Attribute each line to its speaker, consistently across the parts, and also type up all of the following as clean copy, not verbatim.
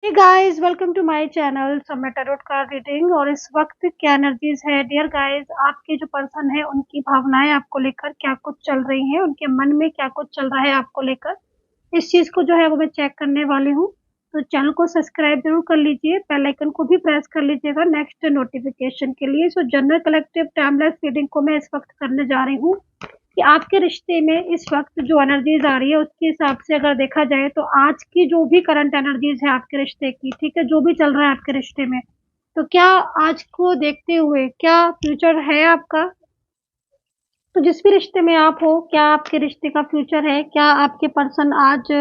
Speaker 1: Hey guys, welcome to my channel Samay tarot card reading. और इस वक्त क्या एनर्जीज है डियर गाइस, आपके जो पर्सन है उनकी भावनाएं आपको लेकर क्या कुछ चल रही हैं, उनके मन में क्या कुछ चल रहा है आपको लेकर, इस चीज को जो है वो मैं चेक करने वाली हूँ। तो चैनल को सब्सक्राइब जरूर कर लीजिए, बेल आइकन को भी प्रेस कर लीजिएगा नेक्स्ट नोटिफिकेशन के लिए। सो जनरल कलेक्टिव टाइमलेस रीडिंग को मैं इस वक्त करने जा रही हूँ कि आपके रिश्ते में इस वक्त जो एनर्जीज आ रही है उसके हिसाब से अगर देखा जाए तो आज की जो भी करंट एनर्जीज है आपके रिश्ते की, ठीक है, जो भी चल रहा है आपके रिश्ते में, तो क्या आज को देखते हुए क्या फ्यूचर है आपका। तो जिस भी रिश्ते में आप हो, क्या आपके रिश्ते का फ्यूचर है, क्या आपके पर्सन आज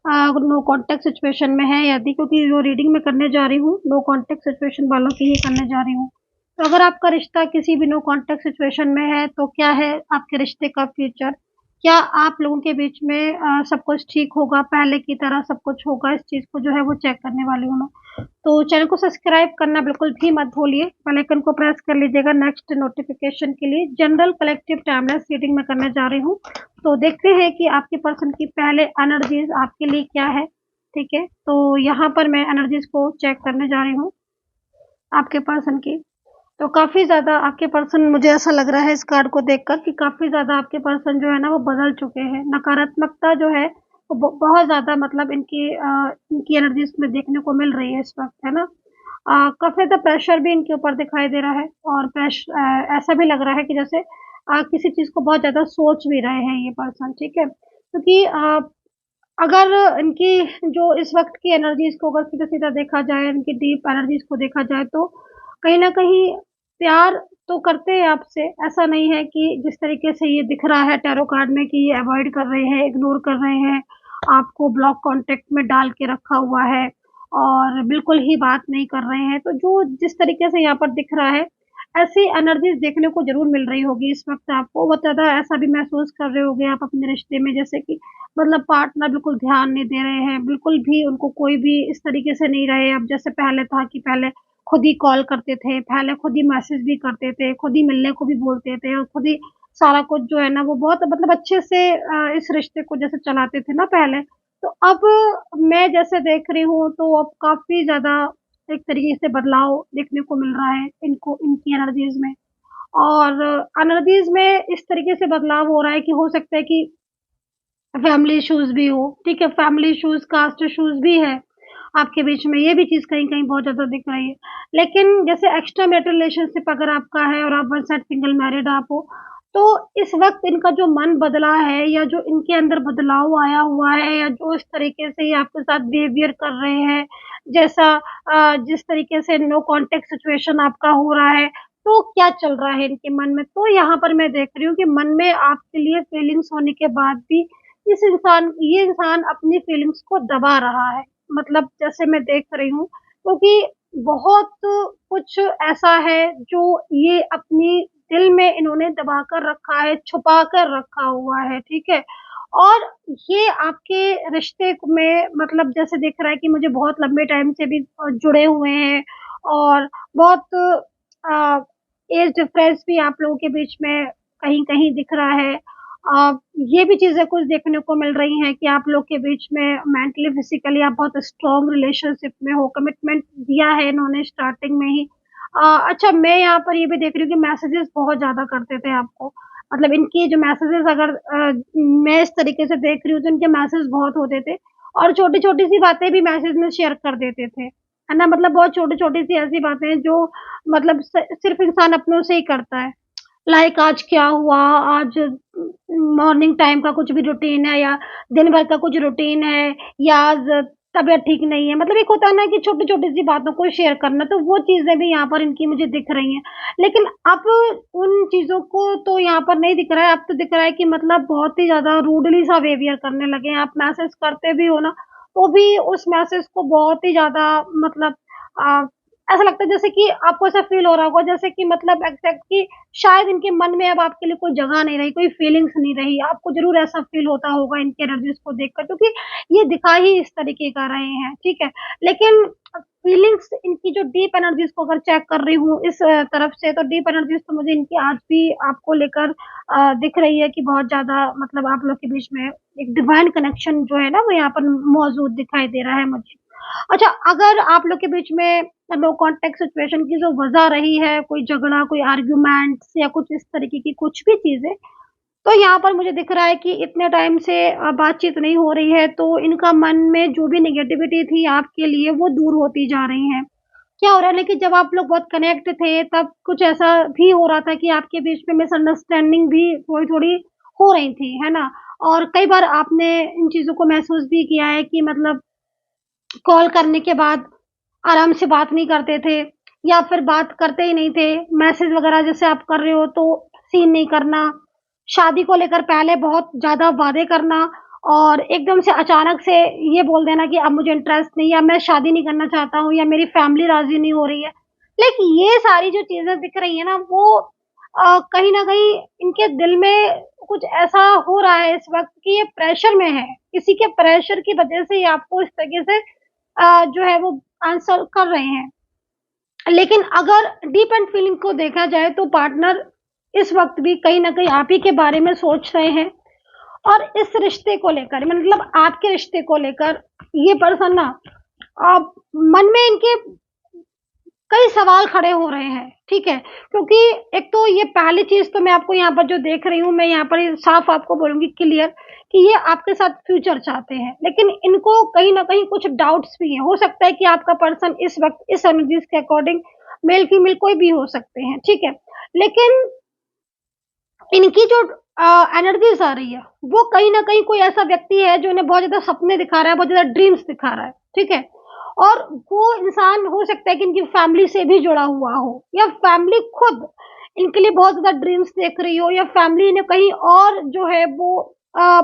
Speaker 1: नो कांटेक्ट सिचुएशन में है यदि, क्योंकि जो रीडिंग में करने जा रही हूँ नो कांटेक्ट सिचुएशन वालों की ही करने जा रही हूँ। तो अगर आपका रिश्ता किसी भी नो कांटेक्ट सिचुएशन में है तो क्या है आपके रिश्ते का फ्यूचर, क्या आप लोगों के बीच में सब कुछ ठीक होगा, पहले की तरह सब कुछ होगा, इस चीज को जो है वो चेक करने वाली हूँ मैं। तो चैनल को सब्सक्राइब करना बिल्कुल भी मत भूलिए, बेल आइकन को प्रेस कर लीजिएगा नेक्स्ट नोटिफिकेशन के लिए। जनरल कलेक्टिव टाइमलेस रीडिंग में करने जा रही हूँ। तो देखते हैं कि आपके पर्सन की पहले एनर्जीज आपके लिए क्या है। ठीक है, तो यहाँ पर मैं एनर्जीज को चेक करने जा रही हूँ आपके पर्सन की। तो काफी ज्यादा आपके पर्सन, मुझे ऐसा लग रहा है इस कार्ड को देखकर कि काफी ज्यादा आपके पर्सन जो है ना वो बदल चुके हैं। नकारात्मकता जो है वो बहुत ज्यादा, मतलब इनकी एनर्जीज में देखने को मिल रही है इस वक्त, है ना। काफी ज्यादा प्रेशर भी इनके ऊपर दिखाई दे रहा है, और ऐसा भी लग रहा है कि जैसे किसी चीज को बहुत ज्यादा सोच भी रहे हैं ये पर्सन, ठीक है, क्योंकि अगर इनकी जो इस वक्त की एनर्जीज को अगर सीधा सीधा देखा जाए, इनकी डीप एनर्जीज को देखा जाए, तो कहीं ना कहीं प्यार तो करते हैं आपसे। ऐसा नहीं है कि जिस तरीके से ये दिख रहा है टैरो कार्ड में कि ये अवॉइड कर रहे हैं, इग्नोर कर रहे हैं, आपको ब्लॉक कांटेक्ट में डाल के रखा हुआ है और बिल्कुल ही बात नहीं कर रहे हैं। तो जो जिस तरीके से यहाँ पर दिख रहा है, ऐसी एनर्जीज देखने को जरूर मिल रही होगी इस वक्त आपको। बहुत ज्यादा ऐसा भी महसूस कर रहे होगे आप अपने रिश्ते में, जैसे कि मतलब पार्टनर बिल्कुल ध्यान नहीं दे रहे हैं, बिल्कुल भी उनको कोई भी इस तरीके से नहीं रहे। अब जैसे पहले था कि पहले खुद ही कॉल करते थे, पहले खुद ही मैसेज भी करते थे, खुद ही मिलने को भी बोलते थे, और खुद ही सारा कुछ जो है ना वो बहुत मतलब अच्छे से इस रिश्ते को जैसे चलाते थे ना पहले। तो अब मैं जैसे देख रही हूँ तो अब काफी ज्यादा एक तरीके से बदलाव देखने को मिल रहा है इनको, इनकी एनर्जीज में। और एनर्जीज में इस तरीके से बदलाव हो रहा है कि हो सकता है कि फैमिली इश्यूज भी हो, ठीक है, फैमिली इश्यूज, कास्ट इश्यूज भी है आपके बीच में, ये भी चीज कहीं कहीं बहुत ज्यादा दिख रही है। लेकिन जैसे एक्स्ट्रा मैरिटल रिलेशनशिप अगर आपका है और आप वन साइड सिंगल मैरिड आप हो, तो इस वक्त इनका जो मन बदला है या जो इनके अंदर बदलाव आया हुआ है, या जो इस तरीके से ये आपके साथ बिहेवियर कर रहे हैं, जैसा जिस तरीके से नो कांटेक्ट सिचुएशन आपका हो रहा है, तो क्या चल रहा है इनके मन में। तो यहाँ पर मैं देख रही हूँ कि मन में आपके लिए फीलिंग्स होने के बाद भी ये इंसान अपनी फीलिंग्स को दबा रहा है। मतलब जैसे मैं देख रही हूँ, क्योंकि बहुत कुछ ऐसा है जो ये अपनी दिल में इन्होंने दबा कर रखा है, छुपा कर रखा हुआ है, ठीक है। और ये आपके रिश्ते में मतलब जैसे दिख रहा है कि मुझे बहुत लंबे टाइम से भी जुड़े हुए हैं, और बहुत एज डिफरेंस भी आप लोगों के बीच में कहीं कहीं दिख रहा है। अ, ये भी चीज़ें कुछ देखने को मिल रही हैं कि आप लोग के बीच में मेंटली फिजिकली आप बहुत स्ट्रॉन्ग रिलेशनशिप में हो, कमिटमेंट दिया है इन्होंने स्टार्टिंग में ही। अच्छा, मैं यहाँ पर ये भी देख रही हूँ कि मैसेजेस बहुत ज़्यादा करते थे आपको। मतलब इनकी जो मैसेजेस अगर मैं इस तरीके से देख रही हूँ तो इनके मैसेज बहुत होते थे, और छोटी-छोटी सी बातें भी मैसेज में शेयर कर देते थे, है ना? मतलब बहुत छोटी-छोटी सी ऐसी बातें जो मतलब सिर्फ़ इंसान अपनों से ही करता है। लाइक आज क्या हुआ, आज मॉर्निंग टाइम का कुछ भी रूटीन है, या दिन भर का कुछ रूटीन है, या आज तबीयत ठीक नहीं है। मतलब एक होता है ना कि छोटी-छोटी सी बातों को शेयर करना, तो वो चीज़ें भी यहाँ पर इनकी मुझे दिख रही हैं। लेकिन अब उन चीज़ों को तो यहाँ पर नहीं दिख रहा है, अब तो दिख रहा है कि मतलब बहुत ही ज़्यादा रूडली सा बिहेवियर करने लगे हैं। आप मैसेज करते भी हो ना, तो भी उस मैसेज को बहुत ही ज़्यादा मतलब अ, ऐसा लगता है जैसे कि आपको ऐसा फ़ील हो रहा होगा जैसे कि मतलब एग्ज़ैक्ट कि शायद इनके मन में अब आपके लिए कोई जगह नहीं रही, कोई फीलिंग्स नहीं रही। आपको ज़रूर ऐसा फ़ील होता होगा इनकी एनर्जीज़ को देखकर, क्योंकि ये दिखा ही इस तरीके का रहे हैं, ठीक है। लेकिन फीलिंग्स इनकी जो डीप एनर्जीज़ को अगर चेक कर रही हूँ इस तरफ से, तो डीप एनर्जीज़ तो मुझे इनकी आज भी आपको लेकर दिख रही है कि बहुत ज़्यादा मतलब आप लोग के बीच में एक डिवाइन कनेक्शन जो है ना वो यहाँ पर मौजूद दिखाई दे रहा है मुझे। अच्छा, अगर आप लोग के बीच में नो कॉन्टैक्ट सिचुएशन की जो वजह रही है, कोई झगड़ा, कोई आर्ग्यूमेंट्स या कुछ इस तरीके की कुछ भी चीजें, तो यहाँ पर मुझे दिख रहा है कि इतने टाइम से बातचीत नहीं हो रही है, तो इनका मन में जो भी नेगेटिविटी थी आपके लिए वो दूर होती जा रही है। क्या हो रहा है ना कि जब आप लोग बहुत कनेक्ट थे तब कुछ ऐसा भी हो रहा था कि आपके बीच में मिसअंडरस्टैंडिंग भी थोड़ी-थोड़ी हो रही थी, है ना? और कई बार आपने इन चीज़ों को महसूस भी किया है कि मतलब कॉल करने के बाद आराम से बात नहीं करते थे या फिर बात करते ही नहीं थे। मैसेज वगैरह जैसे आप कर रहे हो तो सीन नहीं करना, शादी को लेकर पहले बहुत ज़्यादा वादे करना और एकदम से अचानक से ये बोल देना कि अब मुझे इंटरेस्ट नहीं है, या मैं शादी नहीं करना चाहता हूँ या मेरी फैमिली राज़ी नहीं हो रही है। लेकिन ये सारी जो चीज़ें दिख रही हैं ना वो कहीं न कहीं इनके दिल में कुछ ऐसा हो रहा है इस वक़्त कि ये प्रेशर में है। किसी के प्रेशर की वज़ह से ये आपको इस तरीके से जो है वो आंसर कर रहे हैं। लेकिन अगर डीप एंड फीलिंग को देखा जाए तो पार्टनर इस वक़्त भी कहीं न कहीं आप ही के बारे में सोच रहे हैं और इस रिश्ते को लेकर मतलब आपके रिश्ते को लेकर ये पर्सन ना मन में इनके कई सवाल खड़े हो रहे हैं, ठीक है? क्योंकि एक तो ये पहली चीज़ तो मैं आपको यहाँ पर जो देख रही हूँ, मैं यहाँ पर ये साफ आपको बोलूँगी क्लियर कि ये आपके साथ फ्यूचर चाहते हैं। लेकिन इनको कहीं न कहीं कुछ डाउट्स भी हैं। हो सकता है कि आपका पर्सन इस वक़्त इस एनर्जीज़ के अकॉर्डिंग मेल-फीमेल कोई भी हो सकते हैं, ठीक है? लेकिन इनकी जो एनर्जीज़ आ रही है, वो कहीं न कहीं कोई ऐसा व्यक्ति है जो इन्हें बहुत ज़्यादा सपने दिखा रहा है, बहुत ज़्यादा ड्रीम्स दिखा रहा है, ठीक है? और वो इंसान हो सकता है कि इनकी फैमिली से भी जुड़ा हुआ हो या फैमिली खुद इनके लिए बहुत ज़्यादा ड्रीम्स देख रही हो या फैमिली इन्हें कहीं और जो है वो अ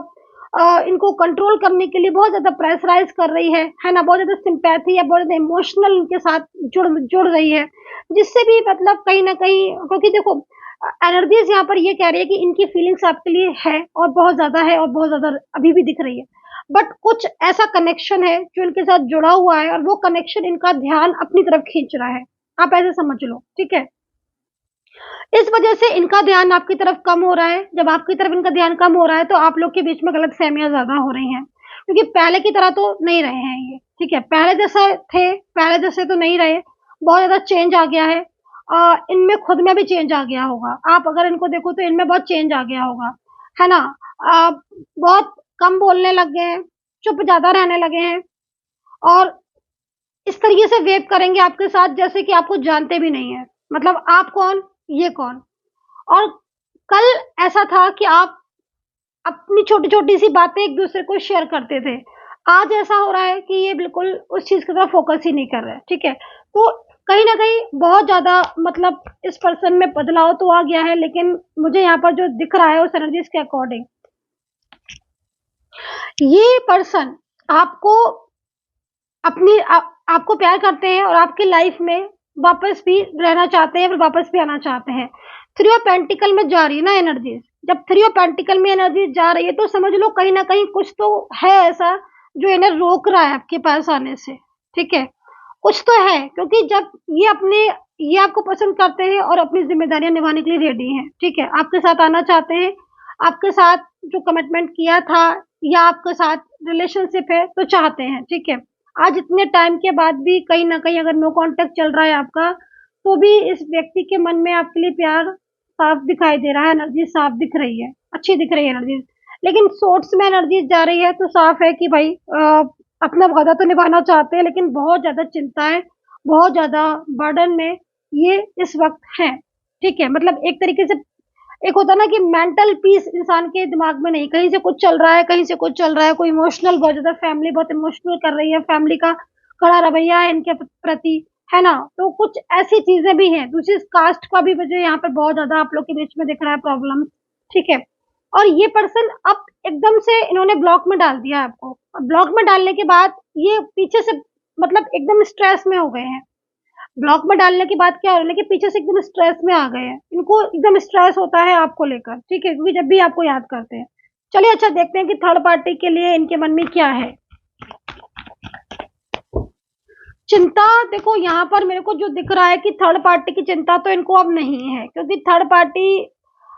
Speaker 1: इनको कंट्रोल करने के लिए बहुत ज़्यादा प्रेशराइज़ कर रही है ना? बहुत ज़्यादा सिम्पैथी या बहुत ज़्यादा इमोशनल इनके साथ जुड़ जुड़ रही है, जिससे भी मतलब कहीं न कहीं क्योंकि देखो एनर्जीज़ यहाँ पर ये कह रही है कि इनकी फीलिंग्स आपके लिए है और बहुत ज़्यादा है और बहुत ज़्यादा अभी भी दिख रही है। बट कुछ ऐसा कनेक्शन है जो इनके साथ जुड़ा हुआ है और वो कनेक्शन इनका ध्यान अपनी तरफ खींच रहा है। आप ऐसे समझ लो, ठीक है? इस वजह से इनका ध्यान आपकी तरफ कम हो रहा है। जब आपकी तरफ इनका ध्यान कम हो रहा है तो आप लोग के बीच में गलतफ़हमियाँ ज़्यादा हो रही हैं। क्योंकि पहले की तरह तो नहीं रहे हैं ये, ठीक है? पहले जैसे थे, पहले जैसे तो नहीं रहे, बहुत ज़्यादा चेंज आ गया है। इनमें खुद में भी चेंज आ गया होगा। आप अगर इनको देखो तो इनमें बहुत चेंज आ गया होगा, है ना? अ, बहुत कम बोलने लग गए हैं, चुप ज़्यादा रहने लगे हैं और इस तरीके से वेव करेंगे आपके साथ जैसे कि आपको जानते भी नहीं हैं। मतलब आप कौन, ये कौन? और कल ऐसा था कि आप अपनी छोटी-छोटी सी बातें एक-दूसरे को शेयर करते थे। आज ऐसा हो रहा है कि ये बिल्कुल उस चीज़ की तरफ फ़ोकस ही नहीं कर रहे हैं, ठीक है? तो कहीं न कहीं बहुत ज़्यादा मतलब इस पर्सन में बदलाव तो आ गया है, लेकिन मुझे यहाँ पर जो दिख रहा है उस एनर्जीज़ के अकॉर्डिंग, ये पर्सन आपको आपको प्यार करते हैं और आपकी लाइफ़ में वापस भी रहना चाहते हैं और वापस भी आना चाहते हैं। थ्री ऑफ पेंटिकल में जा रही है ना एनर्जीज़, जब थ्री ऑफ पेंटिकल में एनर्जी जा रही है तो समझ लो कहीं न कहीं कुछ तो है ऐसा जो इन्हें रोक रहा है आपके पास आने से, ठीक है? कुछ तो है क्योंकि जब ये आपको पसंद करते हैं और अपनी ज़िम्मेदारियाँ निभाने के लिए रेडी हैं, ठीक है? आपके साथ आना चाहते हैं, आपके साथ जो कमिटमेंट किया था या आपके साथ रिलेशनशिप है तो चाहते हैं, ठीक है? आज इतने टाइम के बाद भी कहीं न कहीं अगर नो कॉन्टैक्ट चल रहा है आपका, तो भी इस व्यक्ति के मन में आपके लिए प्यार साफ दिखाई दे रहा है, एनर्जी साफ दिख रही है, अच्छी दिख रही है एनर्जी। लेकिन सोर्स में एनर्जी जा रही है तो साफ है कि भाई अपना वादा तो निभाना चाहते हैं लेकिन बहुत ज़्यादा चिंताएँ, बहुत ज़्यादा बर्डन में ये इस वक़्त हैं, ठीक है? मतलब एक तरीके से एक होता है ना कि मेंटल पीस इंसान के दिमाग में नहीं, कहीं से कुछ चल रहा है, कहीं से कुछ चल रहा है, कोई इमोशनल बहुत ज़्यादा फैमिली बहुत इमोशनल कर रही है, फैमिली का कड़ा रवैया है इनके प्रति, है ना? तो कुछ ऐसी चीज़ें भी हैं, दूसरी कास्ट का भी मुझे यहाँ पर बहुत ज़्यादा आप लोग के बीच में दिख रहा है प्रॉब्लम, ठीक है? और ये पर्सन अब एकदम से इन्होंने ब्लॉक में डाल दिया है आपको। अब ब्लॉक में डालने के बाद ये पीछे से मतलब एकदम स्ट्रेस में हो गए हैं। ब्लॉक में डालने के बाद क्या हो रहा है कि पीछे से एकदम स्ट्रेस में आ गए हैं। इनको एकदम स्ट्रेस होता है आपको लेकर, ठीक है? क्योंकि जब भी आपको याद करते हैं। चलिए अच्छा देखते हैं कि थर्ड पार्टी के लिए इनके मन में क्या है? चिंता देखो यहाँ पर मेरे को जो दिख रहा है कि थर्ड पार्टी की चिंता तो इनको अब नहीं है क्योंकि थर्ड पार्टी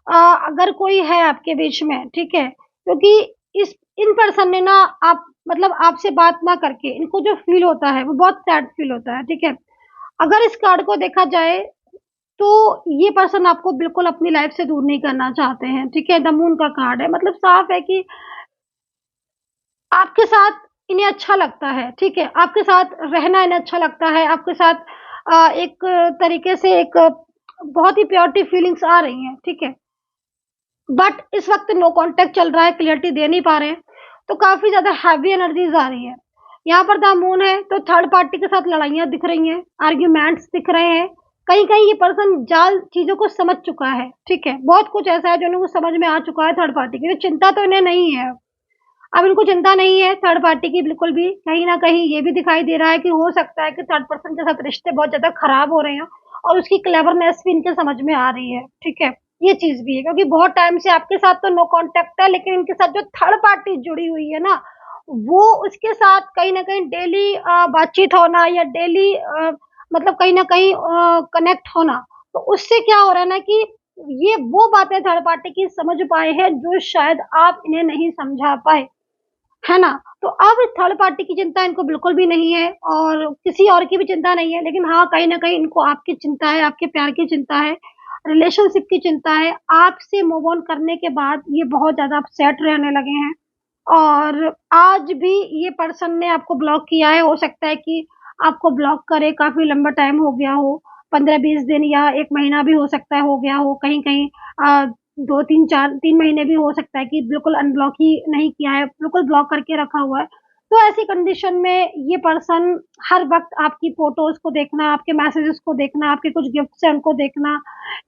Speaker 1: अगर कोई है आपके बीच में, ठीक है? क्योंकि इस इन पर्सन ने ना आप मतलब आपसे बात ना करके इनको जो फील होता है वो बहुत सैड फील होता है, ठीक है। अगर इस कार्ड को देखा जाए तो ये पर्सन आपको बिल्कुल अपनी लाइफ से दूर नहीं करना चाहते हैं, ठीक है। द मून का कार्ड है, मतलब साफ है कि आपके साथ इन्हें अच्छा लगता है, ठीक है। आपके साथ रहना इन्हें अच्छा लगता है, आपके साथ एक तरीके से एक बहुत ही प्योरिटी फीलिंग्स आ रही हैं, ठीक है। बट इस वक़्त नो कॉन्टैक्ट चल रहा है, क्लैरिटी दे नहीं पा रहे हैं, तो काफ़ी ज़्यादा हैवी एनर्जीज़ आ रही है। यहाँ पर द मून है, तो थर्ड पार्टी के साथ लड़ाइयाँ दिख रही हैं, आर्ग्यूमेंट्स दिख रहे हैं। कहीं-कहीं ये पर्सन जाल चीज़ों को समझ चुका है, ठीक है। बहुत कुछ ऐसा है जो इनको समझ में आ चुका है थर्ड पार्टी की, तो चिंता तो इन्हें नहीं है। अब इनको चिंता नहीं है थर्ड पार्टी की बिल्कुल भी, कहीं न कहीं ये भी दिखाई दे रहा है कि हो सकता है कि थर्ड पर्सन के साथ रिश्ते बहुत ज़्यादा खराब हो रहे हैं और उसकी क्लेवरनेस भी इनके समझ में आ रही है, ठीक है? ये चीज़ भी है क्योंकि बहुत टाइम से आपके साथ तो नो कॉन्टैक्ट है, लेकिन इनके साथ जो थर्ड पार्टी जुड़ी हुई है ना, वो उसके साथ कहीं न कहीं डेली बातचीत होना या डेली मतलब कहीं न कहीं कनेक्ट होना, तो उससे क्या हो रहा है ना कि ये वो बातें थर्ड पार्टी की समझ पाए हैं जो शायद आप इन्हें नहीं समझा पाए। है ना? तो अब थर्ड पार्टी की चिंता इनको बिल्कुल भी नहीं है और किसी और की भी चिंता नहीं है, लेकिन हाँ, कहीं न कहीं इनको आपकी चिंता है, आपके प्यार की चिंता है, रिलेशनशिप की चिंता है। आपसे मूव ऑन करने के बाद ये बहुत ज़्यादा अपसेट रहने लगे हैं और आज भी ये पर्सन ने आपको ब्लॉक किया है। हो सकता है कि आपको ब्लॉक करे काफ़ी लंबा टाइम हो गया हो, 15-20 दिन या 1 महीना भी हो सकता है हो गया हो, कहीं-कहीं 2, 3, 4 3 महीने भी हो सकता है कि बिल्कुल अनब्लॉक ही नहीं किया है, बिल्कुल ब्लॉक करके रखा हुआ है। तो ऐसी कंडीशन में ये पर्सन हर वक़्त आपकी फ़ोटोज़ को देखना, आपके मैसेजेस को देखना, आपके कुछ गिफ्ट्स हैं उनको देखना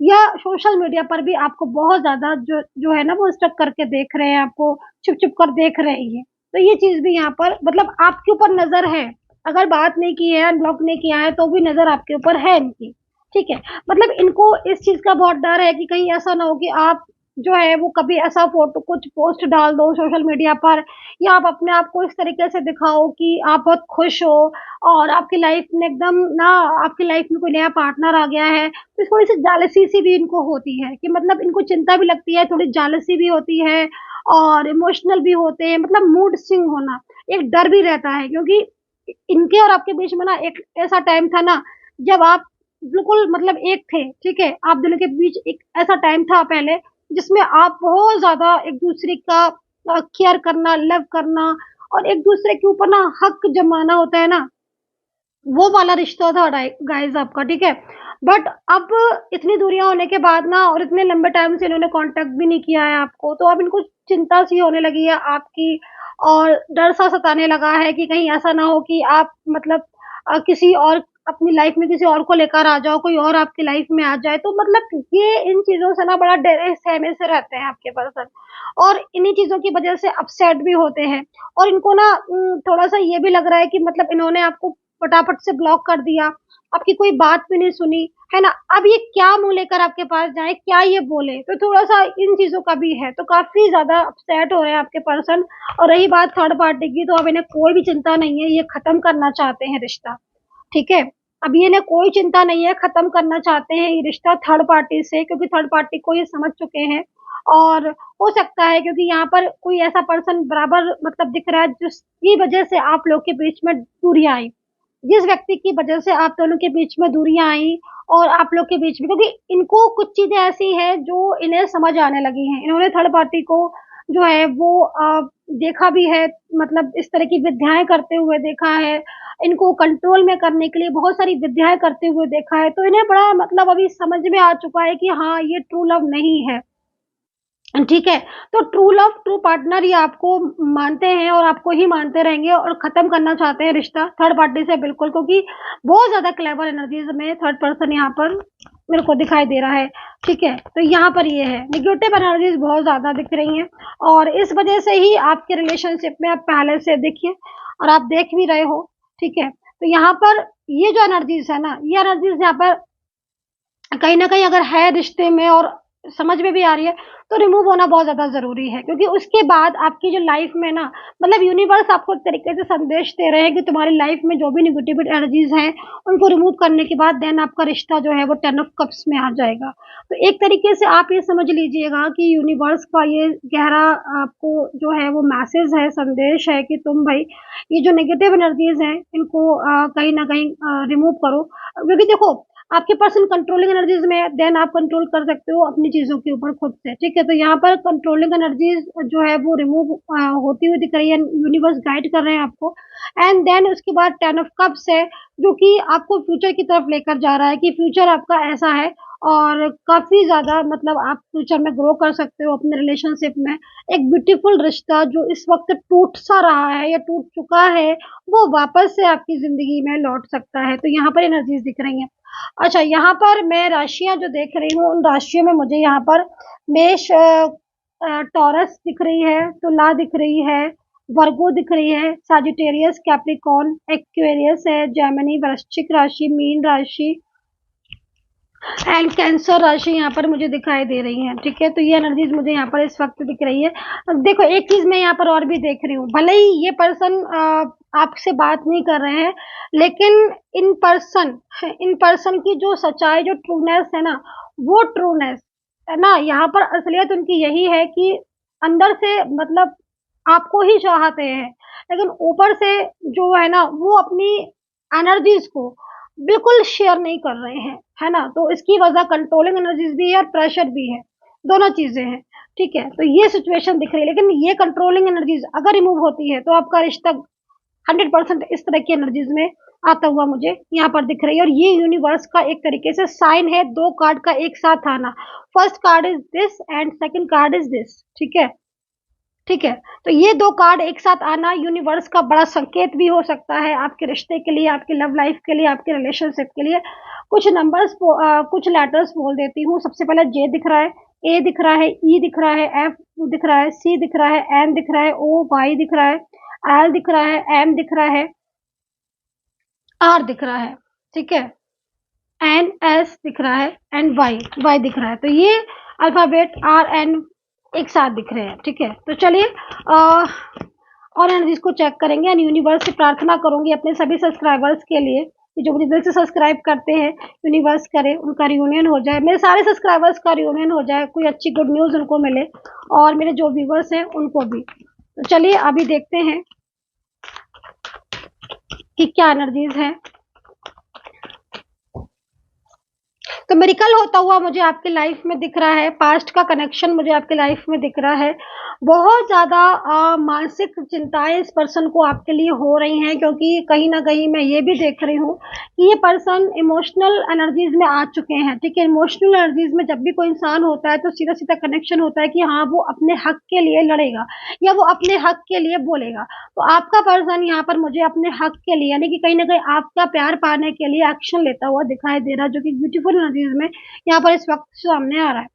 Speaker 1: या सोशल मीडिया पर भी आपको बहुत ज़्यादा जो जो है ना वो स्टक करके देख रहे हैं, आपको छुप-छुप कर देख रहे हैं ये। तो ये चीज़ भी यहाँ पर मतलब आपके ऊपर नज़र है। अगर बात नहीं की है, अनब्लॉक नहीं किया है, तो भी नज़र आपके ऊपर है इनकी, ठीक है? मतलब इनको इस चीज़ का बहुत डर है कि कहीं ऐसा ना हो कि आप जो है वो कभी ऐसा फ़ोटो कुछ पोस्ट डाल दो सोशल मीडिया पर या आप अपने आप को इस तरीके से दिखाओ कि आप बहुत खुश हो और आपकी लाइफ़ में एकदम ना आपकी लाइफ़ में कोई नया पार्टनर आ गया है। तो थोड़ी-सी जेलसी सी भी इनको होती है कि मतलब इनको चिंता भी लगती है, थोड़ी जेलसी भी होती है और इमोशनल भी होते हैं, मतलब मूड स्विंग होना, एक डर भी रहता है क्योंकि इनके और आपके बीच में ना एक ऐसा टाइम था ना, जब आप बिल्कुल मतलब एक थे, ठीक है? आप दोनों के बीच एक ऐसा टाइम था पहले, जिसमें आप बहुत ज़्यादा एक-दूसरे का केयर करना, लव करना और एक-दूसरे के ऊपर ना हक जमाना होता है ना, वो वाला रिश्ता था गाइस आपका, ठीक है? बट अब इतनी दूरियाँ होने के बाद ना और इतने लंबे टाइम से इन्होंने कॉन्टैक्ट भी नहीं किया है आपको, तो अब इनको चिंता सी होने लगी है आपकी और डर सा सताने लगा है कि कहीं ऐसा ना हो कि आप मतलब किसी और अपनी लाइफ़ में किसी और को लेकर आ जाओ, कोई और आपकी लाइफ़ में आ जाए। तो मतलब ये इन चीज़ों से ना बड़ा डरे सहमे से रहते हैं आपके पर्सन और इन्हीं चीज़ों की वज़ह से अपसेट भी होते हैं और इनको ना थोड़ा-सा ये भी लग रहा है कि मतलब इन्होंने आपको फटाफट से ब्लॉक कर दिया, आपकी कोई बात भी नहीं सुनी, है ना? अब ये क्या मुँह लेकर आपके पास जाएँ, क्या ये बोले? तो थोड़ा-सा इन चीज़ों का भी है, तो काफ़ी ज़्यादा अपसेट हो रहे हैं आपके पर्सन और रही बात थर्ड पार्टी की, तो अब इन्हें कोई भी चिंता नहीं है, ये ख़त्म करना चाहते हैं रिश्ता, ठीक है? अब ये इन्हें कोई चिंता नहीं है, ख़त्म करना चाहते हैं ये रिश्ता थर्ड पार्टी से क्योंकि थर्ड पार्टी को ये समझ चुके हैं और हो सकता है क्योंकि यहाँ पर कोई ऐसा पर्सन बराबर मतलब दिख रहा है जिसकी वज़ह से आप लोग के बीच में दूरियाँ आई। जिस व्यक्ति की वजह से आप दोनों के बीच में दूरियाँ आई और आप लोग के बीच में क्योंकि इनको कुछ चीज़ें ऐसी हैं जो इन्हें समझ आने लगी हैं। इन्होंने थर्ड पार्टी को जो है वो देखा भी है मतलब इस तरह की विद्याएँ करते हुए देखा है। इनको कंट्रोल में करने के लिए बहुत सारी विद्याएँ करते हुए देखा है। तो इन्हें बड़ा मतलब अभी समझ में आ चुका है कि हाँ, ये ट्रू लव नहीं है। ठीक है, तो ट्रू लव, ट्रू पार्टनर ये आपको मानते हैं और आपको ही मानते रहेंगे और ख़त्म करना चाहते हैं रिश्ता थर्ड पार्टी से बिल्कुल क्योंकि बहुत ज़्यादा क्लेवर एनर्जीज़ में थर्ड पर्सन यहाँ पर मेरे को दिखाई दे रहा है, ठीक है? तो यहाँ पर ये है, नेगेटिव एनर्जीज़ बहुत ज़्यादा दिख रही हैं और इस वज़ह से ही आपके रिलेशनशिप में आप पहले से देखिए और आप देख भी रहे हो, ठीक है? तो यहाँ पर ये जो एनर्जीज़ है ना, ये एनर्जीज़ यहाँ पर कहीं न कहीं अगर है रिश्ते में और समझ में भी आ रही है, तो रिमूव होना बहुत ज़्यादा ज़रूरी है, क्योंकि उसके बाद आपकी जो लाइफ में ना, मतलब यूनिवर्स आपको एक तरीके से संदेश दे रहे हैं कि तुम्हारी लाइफ में जो भी नेगेटिव एनर्जीज हैं, उनको रिमूव करने के बाद देन आपका रिश्ता जो है वो 10 ऑफ कप्स में आ जाएगा। तो एक तरीके से आप ये समझ लीजिएगा कि यूनिवर्स का ये गहरा आपको जो है वो मैसेज है, संदेश है कि तुम भाई ये जो नेगेटिव एनर्जीज हैं इनको कहीं ना कहीं रिमूव करो, क्योंकि देखो आपके पर्सन कंट्रोलिंग एनर्जीज में है, देन आप कंट्रोल कर सकते हो अपनी चीजों के ऊपर खुद से, ठीक है। तो यहाँ पर कंट्रोलिंग एनर्जीज जो है वो रिमूव होती हुई दिख रही है, यूनिवर्स गाइड कर रहे हैं आपको। एंड देन उसके बाद 10 ऑफ कप्स है, जो कि आपको फ्यूचर की तरफ लेकर जा रहा है कि फ्यूचर आपका ऐसा है और काफी ज्यादा मतलब आप फ्यूचर में ग्रो कर सकते हो अपने रिलेशनशिप में। एक ब्यूटीफुल रिश्ता जो इस वक्त टूट सा रहा है या टूट चुका है, वो वापस से आपकी जिंदगी में लौट सकता है। तो यहाँ पर एनर्जीज दिख रही हैं। अच्छा, यहाँ पर मैं राशियां जो देख रही हूँ, उन राशियों में मुझे यहाँ पर मेष, टॉरस दिख रही है, तुला दिख रही है, वर्गो दिख रही है, साजिटेरियस, कैप्रिकॉर्न, एक्वेरियस है, जेमिनी, वृश्चिक राशि, मीन राशि एंड कैंसर राशि यहाँ पर मुझे दिखाई दे रही है, ठीक है। तो ये एनर्जीज मुझे यहाँ पर इस वक्त दिख रही है। अब देखो एक चीज मैं यहाँ पर और भी देख रही हूँ, भले ही ये पर्सन आपसे बात नहीं कर रहे हैं, लेकिन इन पर्सन की जो सच्चाई, जो ट्रूनेस है ना, वो ट्रूनेस है ना, यहाँ पर असलियत उनकी यही है कि अंदर से मतलब आपको ही चाहते हैं, लेकिन ऊपर से जो है ना वो अपनी एनर्जीज को बिल्कुल शेयर नहीं कर रहे हैं, है ना। तो इसकी वजह कंट्रोलिंग एनर्जीज भी है और प्रेशर भी है, दोनों चीजें हैं, ठीक है। तो ये सिचुएशन दिख रही है, लेकिन ये कंट्रोलिंग एनर्जीज अगर रिमूव होती है तो आपका रिश्ता 100% इस तरह की एनर्जीज में आता हुआ मुझे यहाँ पर दिख रही है। और ये यूनिवर्स का एक तरीके से साइन है, दो कार्ड का एक साथ आना। First card is this and second card is this, ठीक है, ठीक है। तो ये दो कार्ड एक साथ आना यूनिवर्स का बड़ा संकेत भी हो सकता है आपके रिश्ते के लिए, आपकी लव लाइफ के लिए, आपके रिलेशनशिप के लिए। कुछ नंबर्स, कुछ लेटर्स बोल देती हूँ। सबसे पहले जे दिख रहा है, ए दिख रहा है, ई दिख रहा है, एफ दिख रहा है, सी दिख रहा है, एन दिख रहा है, ओ, वाई दिख रहा है, एल दिख रहा है, एम दिख रहा है, आर दिख रहा है, ठीक है, एन, एस दिख रहा है एंड वाई, वाई दिख रहा है। तो ये अल्फाबेट आर एन एक साथ दिख रहे हैं, ठीक है। तो चलिए और एनर्जीज को चेक करेंगे एंड यूनिवर्स से प्रार्थना करूंगी अपने सभी सब्सक्राइबर्स के लिए कि जो मुझे दिल से सब्सक्राइब करते हैं, यूनिवर्स करे उनका रियूनियन हो जाए, मेरे सारे सब्सक्राइबर्स का रियूनियन हो जाए, कोई अच्छी गुड न्यूज़ उनको मिले और मेरे जो व्यूवर्स हैं उनको भी। तो चलिए अभी देखते हैं कि क्या एनर्जीज है। तो मेरिकल होता हुआ मुझे आपकी लाइफ में दिख रहा है, पास्ट का कनेक्शन मुझे आपकी लाइफ में दिख रहा है। बहुत ज़्यादा मानसिक चिंताएं इस पर्सन को आपके लिए हो रही हैं, क्योंकि कहीं ना कहीं मैं ये भी देख रही हूँ कि ये पर्सन इमोशनल एनर्जीज में आ चुके हैं, ठीक है। इमोशनल एनर्जीज में जब भी कोई इंसान होता है तो सीधा सीधा कनेक्शन होता है कि हाँ वो अपने हक के लिए लड़ेगा या वो अपने हक के लिए बोलेगा। तो आपका पर्सन यहाँ पर मुझे अपने हक के लिए, यानी कि कहीं ना कहीं आपका प्यार पाने के लिए एक्शन लेता हुआ दिखाई दे रहा है, जो कि ब्यूटीफुल एनर्जीज में यहाँ पर इस वक्त सामने आ रहा है।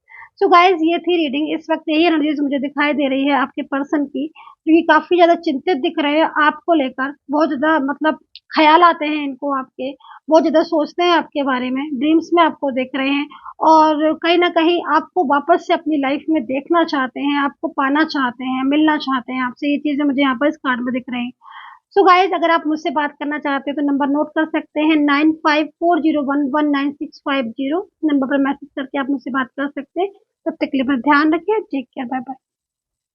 Speaker 1: सो गाइज ये थी रीडिंग। इस वक्त यही एनर्जीज मुझे दिखाई दे रही है आपके पर्सन की, जो कि काफी ज्यादा चिंतित दिख रहे हैं आपको लेकर, बहुत ज्यादा मतलब ख्याल आते हैं इनको आपके, बहुत ज्यादा सोचते हैं आपके बारे में, ड्रीम्स में आपको देख रहे हैं और कहीं ना कहीं आपको वापस से अपनी लाइफ में देखना चाहते हैं, आपको पाना चाहते हैं, मिलना चाहते हैं आपसे। ये चीजें मुझे यहाँ पर इस कार्ड में दिख रही हैं। सो गाइज अगर आप मुझसे बात करना चाहते हैं तो नंबर नोट कर सकते हैं 9540119650। नंबर पर मैसेज करके आप मुझसे बात कर सकते हैं। तब तक के लिए अपना ध्यान रखिए, टेक केयर, बाय बाय।